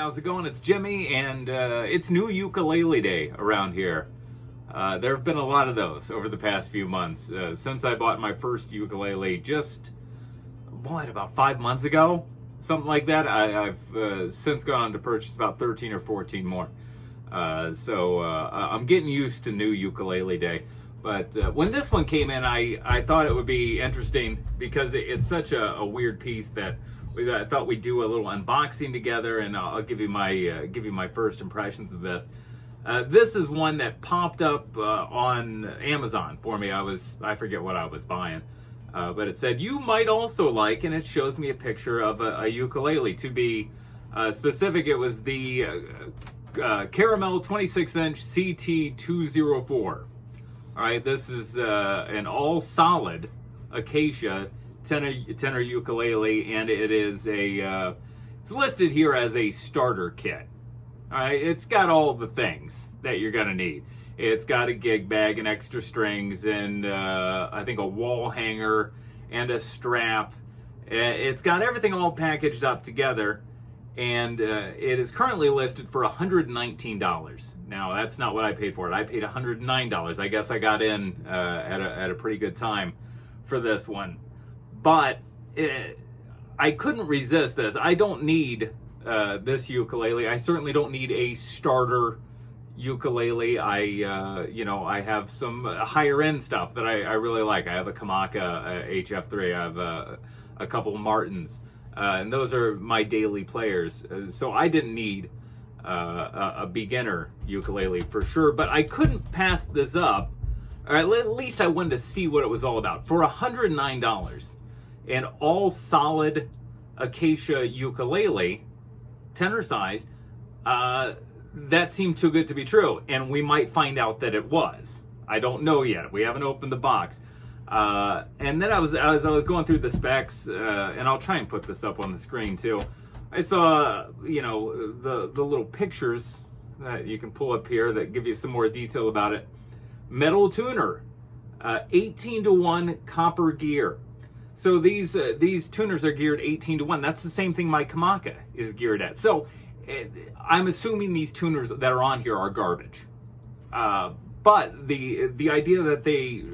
how's it going? It's Jimmy, and it's New Ukulele Day around here. There have been a lot of those over the past few months. Since I bought my first ukulele just, about 5 months ago? Something like that. I've since gone on to purchase about 13 or 14 more. So I'm getting used to New Ukulele Day. But when this one came in, I thought it would be interesting because it's such a weird piece that I thought we'd do a little unboxing together, and I'll give you my first impressions of this. This is one that popped up on Amazon for me. I forget what I was buying, but it said you might also like, and it shows me a picture of a ukulele. To be specific, it was the Caramel 26-inch CT204. All right, this is an all-solid acacia tenor ukulele, and it is it's listed here as a starter kit. All right, it's got all the things that you're gonna need. It's got a gig bag and extra strings, and I think a wall hanger and a strap. It's got everything all packaged up together, and it is currently listed for $119. Now, that's not what I paid for it. I paid $109. I guess I got in at a pretty good time for this one. But I couldn't resist this. I don't need this ukulele. I certainly don't need a starter ukulele. I have some higher end stuff that I really like. I have a Kamaka HF3. I have a couple of Martins. And those are my daily players. So I didn't need a beginner ukulele for sure, but I couldn't pass this up. Or at least I wanted to see what it was all about. For $109, an all solid acacia ukulele, tenor sized, that seemed too good to be true. And we might find out that it was. I don't know yet. We haven't opened the box. And then as I was going through the specs, and I'll try and put this up on the screen too, I saw, the little pictures that you can pull up here that give you some more detail about it. Metal tuner, 18-to-1 copper gear. So these tuners are geared 18-to-1. That's the same thing my Kamaka is geared at. So I'm assuming these tuners that are on here are garbage. But the idea that they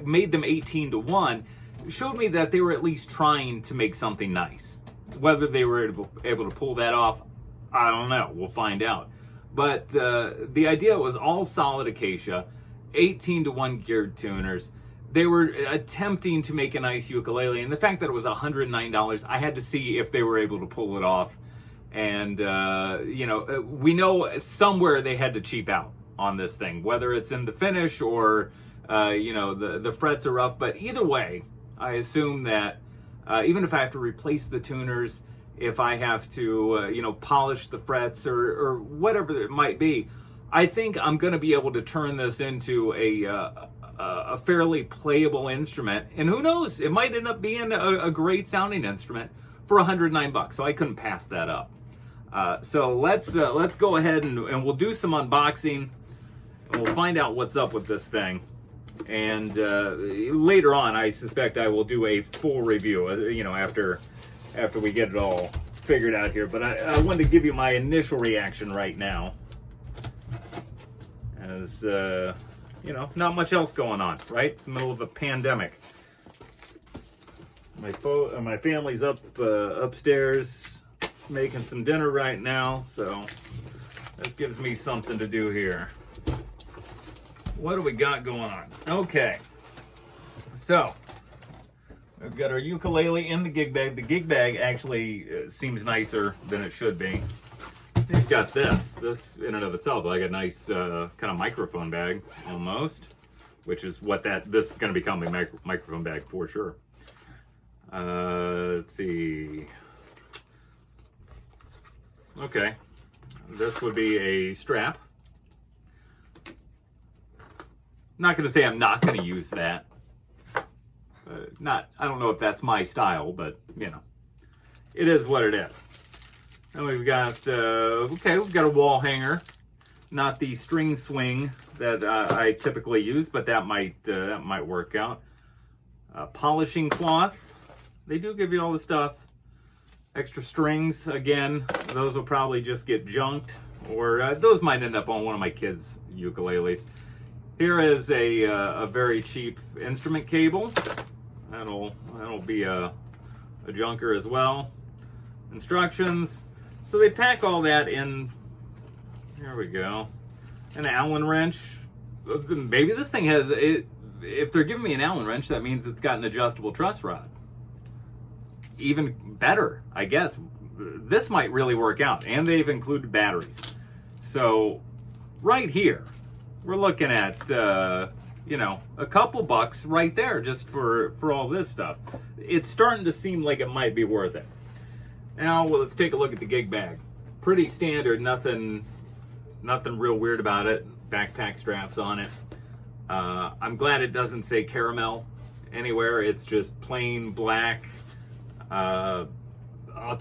made them 18-to-1 showed me that they were at least trying to make something nice. Whether they were able to pull that off, I don't know. We'll find out. But the idea was all solid acacia, 18-to-1 geared tuners. They were attempting to make a nice ukulele, and the fact that it was $109, I had to see if they were able to pull it off. And we know somewhere they had to cheap out on this thing, whether it's in the finish or the frets are rough. But either way, I assume that even if I have to replace the tuners, if I have to polish the frets or whatever it might be, I think I'm going to be able to turn this into a fairly playable instrument. And who knows, it might end up being a great sounding instrument for $109. So I couldn't pass that up. So let's go ahead and we'll do some unboxing. And we'll find out what's up with this thing. And later on, I suspect I will do a full review, after we get it all figured out here. But I wanted to give you my initial reaction right now. As, not much else going on, right? It's the middle of a pandemic. My family's upstairs making some dinner right now, so this gives me something to do here. What do we got going on? Okay, so we've got our ukulele in the gig bag. The gig bag actually seems nicer than it should be. It's got this in and of itself, like a nice kind of microphone bag almost, which is what this is going to become, a microphone bag for sure. Let's see. Okay, this would be a strap. Not going to say I'm not going to use that. I don't know if that's my style, but it is what it is. And we've got we've got a wall hanger, not the string swing that I typically use, but that might work out. Polishing cloth. They do give you all the stuff. Extra strings, again, those will probably just get junked, or those might end up on one of my kids' ukuleles. Here is a very cheap instrument cable. That'll be a junker as well. Instructions. So they pack all that in. There we go. An Allen wrench. Maybe this thing has it. If they're giving me an Allen wrench, that means it's got an adjustable truss rod. Even better, I guess. This might really work out. And they've included batteries. So right here, we're looking at, you know, a couple bucks right there just for all this stuff. It's starting to seem like it might be worth it. Now, well, let's take a look at the gig bag. Pretty standard, nothing real weird about it. Backpack straps on it. I'm glad it doesn't say caramel anywhere. It's just plain black. I'll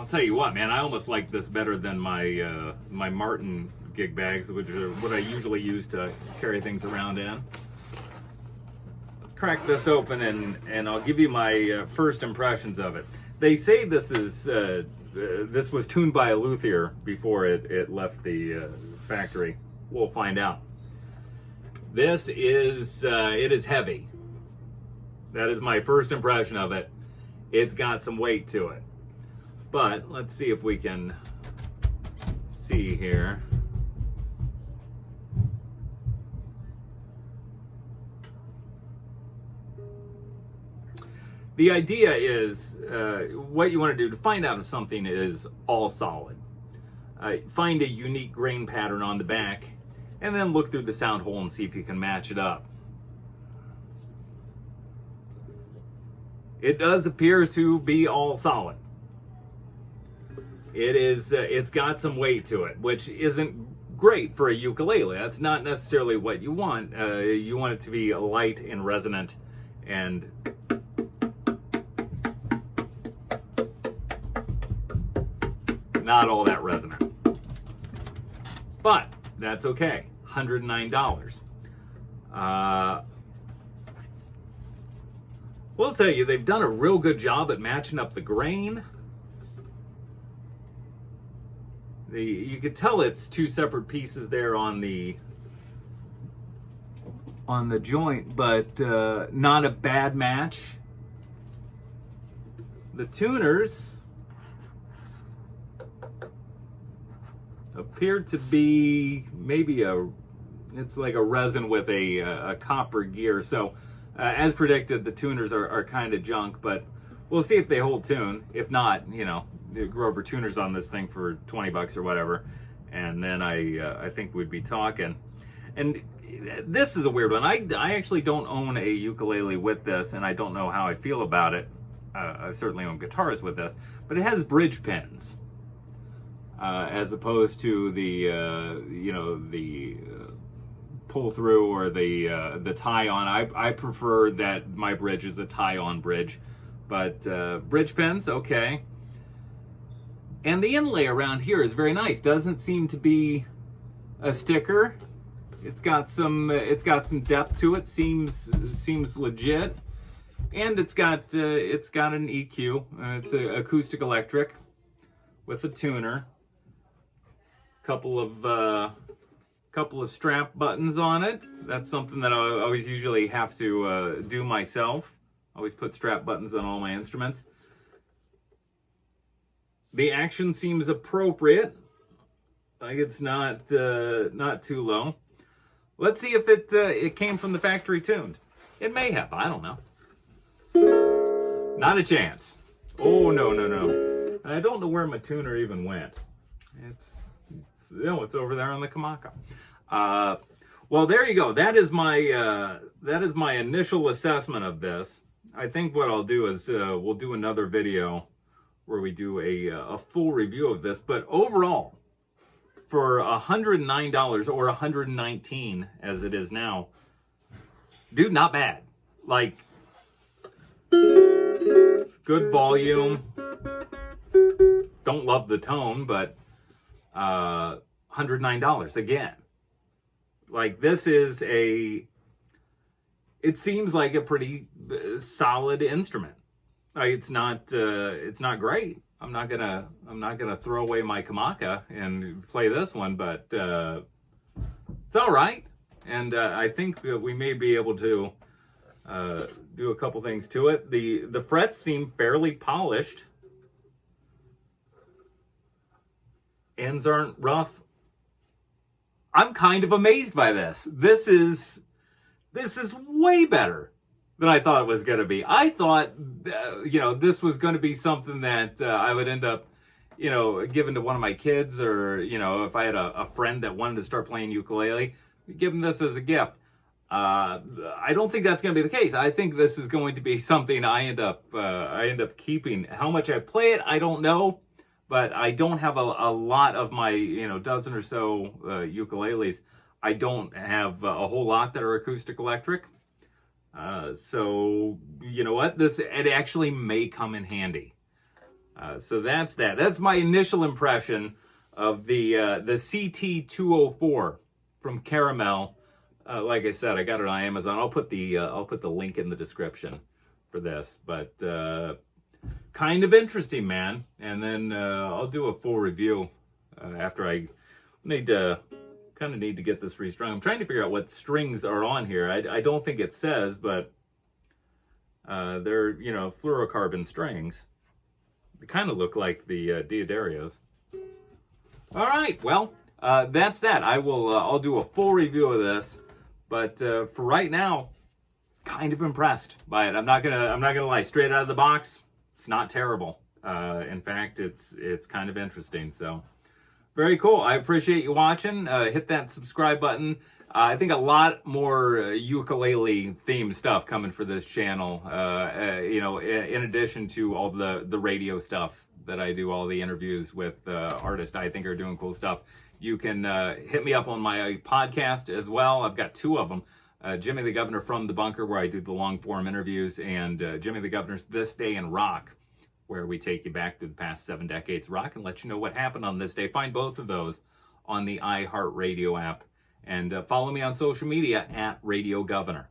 tell you what, man. I almost like this better than my my Martin gig bags, which are what I usually use to carry things around in. Let's crack this open and I'll give you my first impressions of it. They say this was tuned by a luthier before it left the factory. We'll find out. This is it is heavy. That is my first impression of it. It's got some weight to it. But let's see if we can see here. The idea is, what you want to do to find out if something is all solid. Find a unique grain pattern on the back, and then look through the sound hole and see if you can match it up. It does appear to be all solid. It's got some weight to it, which isn't great for a ukulele. That's not necessarily what you want. You want it to be light and resonant and not all that resonant. But that's okay. $109. Well, I'll tell you, they've done a real good job at matching up the grain. You could tell it's two separate pieces there on the joint, but not a bad match. The tuners appear to be maybe it's like a resin with a copper gear. So as predicted, the tuners are kind of junk, but we'll see if they hold tune. If not, you know, Grover tuners on this thing for 20 bucks or whatever, and then I think we'd be talking. And this is a weird one. I actually don't own a ukulele with this, and I don't know how I feel about it. I certainly own guitars with this, but it has bridge pins. As opposed to the you know, the pull through or the tie on. I prefer that my bridge is a tie on bridge, but bridge pins, okay. And the inlay around here is very nice. Doesn't seem to be a sticker. It's got some depth to it. Seems legit, and it's got an EQ. It's a acoustic electric with a tuner. Couple of strap buttons on it. That's something that I always usually have to do myself. Always put strap buttons on all my instruments. The action seems appropriate. Like it's not too low. Let's see if it came from the factory tuned. It may have. I don't know. Not a chance. Oh no. I don't know where my tuner even went. It's over there on the Kamaka. Well, there you go. That is my initial assessment of this. I think what I'll do is we'll do another video where we do a full review of this. But overall, for $109 or $119 as it is now, dude, not bad. Like, good volume. Don't love the tone, but $109 again. Like, this is it seems like a pretty solid instrument. Like, it's not great, I'm not gonna throw away my Kamaka and play this one, but it's all right. And I think that we may be able to do a couple things to it. The frets seem fairly polished. Ends aren't rough. I'm kind of amazed by this. This is way better than I thought it was going to be. I thought, this was going to be something that I would end up, giving to one of my kids, or, if I had a friend that wanted to start playing ukulele, give them this as a gift. I don't think that's going to be the case. I think this is going to be something I end up keeping. How much I play it, I don't know, but I don't have a lot of my, dozen or so ukuleles. I don't have a whole lot that are acoustic electric. So you know what? It actually may come in handy. So that's that. That's my initial impression of the CT204 from Caramel. Like I said, I got it on Amazon. I'll put the link in the description for this. But kind of interesting, man. And then I'll do a full review after I need to get this restrung. I'm trying to figure out what strings are on here. I don't think it says, but they're fluorocarbon strings. They kind of look like the Diodarios. All right, well, that's that. I'll do a full review of this, but for right now, kind of impressed by it. I'm not gonna lie. Straight out of the box, it's not terrible. In fact, it's kind of interesting. So. Very cool. I appreciate you watching. Hit that subscribe button. I think a lot more ukulele themed stuff coming for this channel. In addition to all the radio stuff that I do, all the interviews with artists I think are doing cool stuff. You can hit me up on my podcast as well. I've got two of them. Jimmy the Governor from the Bunker, where I do the long form interviews, and Jimmy the Governor's This Day in Rock, where we take you back to the past 7 decades of rock and let you know what happened on this day. Find both of those on the iHeartRadio app. And follow me on social media @Radio Governor.